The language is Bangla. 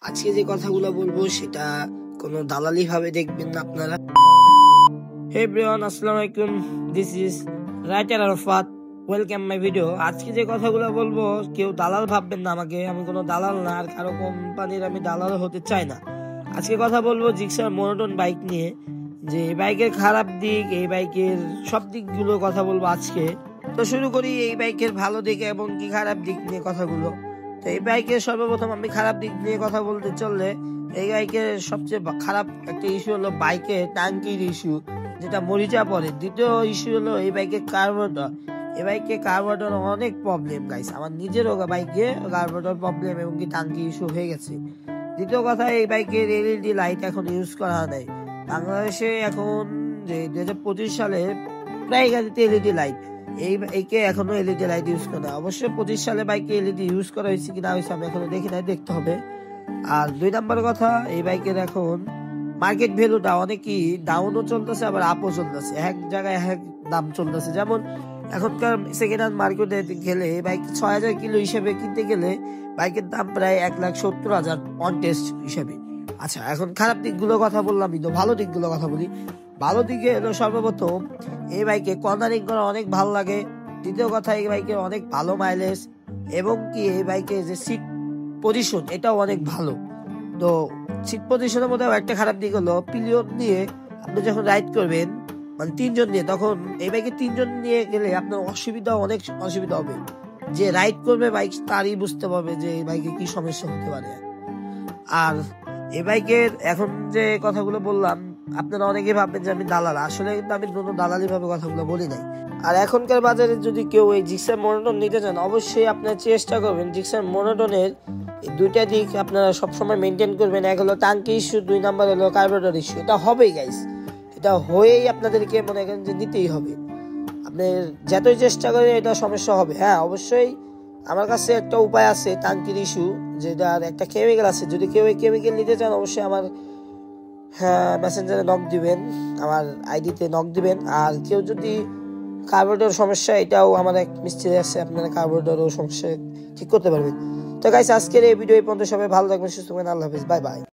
আজকে যে কথাগুলো বলবো সেটা কোনো দালালি ভাবে দেখবেন না আপনারা। হে এভরিওয়ান, আসসালামু আলাইকুম, this is writer Arafat, welcome my video. আজকে যে কথাগুলো বলবো কেউ দালাল ভাববেন না আমাকে, আমি কোনো দালাল না, আর কারো কোম্পানির আমি দালাল হতে চাই না। আজকে কথা বলবো জিক্সার মোনোটোন বাইক নিয়ে, যে এই বাইকের খারাপ দিক, এই বাইকের সব দিকগুলো কথা বলবো আজকে। তো শুরু করি এই বাইকের ভালো দিক এবং কি খারাপ দিক নিয়ে কথাগুলো। তো এই বাইকের সর্বপ্রথম আমি খারাপ দিক নিয়ে কথা বলতে চললে, এই বাইকের সবচেয়ে খারাপ একটা ইস্যু হলো বাইকের ট্যাঙ্কির ইস্যু, যেটা মরিচা পড়ে। দ্বিতীয় ইস্যু হলো এই বাইকের কার্বোরেটর। এই বাইকে কার্বোরেটর অনেক প্রবলেম গাইস, আমার নিজেরও বাইকে কার্বোরেটর প্রবলেম এবং কি ট্যাঙ্কি ইস্যু হয়ে গেছে। দ্বিতীয় কথা, এই বাইকের এলইডি লাইট এখন ইউজ করা হয়। বাংলাদেশে এখন যে 2025 সালে প্রায় গাড়িতে এলইডি লাইট, এই বাইকে এখনো এলইডি লাইট ইউজ করা হয়। অবশ্যই 25 সালে বাইকে এলইডি ইউজ করা হয়েছে কিনা হয়েছে আমি এখনো দেখি নাই, দেখতে হবে। আর 2 নম্বর কথা, এই বাইকের এখন মার্কেট ভ্যালুটা অনেকই ডাউনও চলতেছে আবার আপও চলতেছে, এক জায়গায় এক দাম চলতেছে। যেমন এখনকার সেকেন্ড হ্যান্ড মার্কেটে গেলে বাইক 6000 কিলো হিসেবে কিনতে গেলে বাইকের দাম প্রায় 1,70,000 অন টেস্ট হিসেবে। আচ্ছা, এখন খারাপ দিকগুলো কথা বললাম, তো ভালো দিকগুলো কথা বলি। ভালো দিকে হলো সর্বপ্রথম এই বাইকে কর্নারিং করা অনেক ভালো লাগে। দ্বিতীয় কথা, এই বাইকে অনেক ভালো মাইলেজ এবং কি এই বাইকে যে সিট পজিশন এটাও অনেক ভালো। তো সিট পজিশনের মধ্যে একটা খারাপ দিক হলো পিলিয়ন দিয়ে আপনি যখন রাইড করবেন, মানে 3 জন নিয়ে, তখন এই বাইকে 3 জন নিয়ে গেলে আপনার অনেক অসুবিধা হবে। যে রাইড করবে বাইক তারই বুঝতে পারবে যে এই বাইকে কি সমস্যা হতে পারে। আর এই বাইকের এখন যে কথাগুলো বললাম, আপনারা অনেকে ভাববেন যে আমি দালাল, আসলে কিন্তু আমি কোনো দালালি ভাবে কথাগুলো বলি নাই। আর এখনকার বাজারে যদি কেউ এই জিক্সার মোনোটোন নিতে চান, অবশ্যই আপনারা চেষ্টা করবেন জিক্সার মোনোটোনের এই 2টা দিক আপনারা সবসময় মেনটেন করবেন। এক হলো টাঙ্কি ইস্যু, 2 নাম্বার হলো কার্বোরেটর ইস্যু। এটা হবেই গাইস, এটা হয়েই আপনাদেরকে মনে করেন যে নিতেই হবে। আপনি যতই চেষ্টা করেন এটা সমস্যা হবে। হ্যাঁ, অবশ্যই আমার কাছে একটা উপায় আছে টাঙ্কির ইস্যু, যেটার একটা কেমিক্যাল আছে। যদি কেউ এই কেমিক্যাল নিতে চান অবশ্যই আমার মেসেঞ্জারে নক দিবেন, আমার আইডিতে নক দিবেন। আর কেউ যদি কার্বোরেটর সমস্যা, এটাও আমার এক মিস্ত্রি আছে, আপনারা কার্বোরেটরও সমস্যা ঠিক করতে পারবেন। তো গাইস, আজকের এই ভিডিও এই পর্যন্ত। সবাই ভালো থাকবেন, সুস্থ থাকবেন, আল্লাহ হাফেজ, বাই বাই।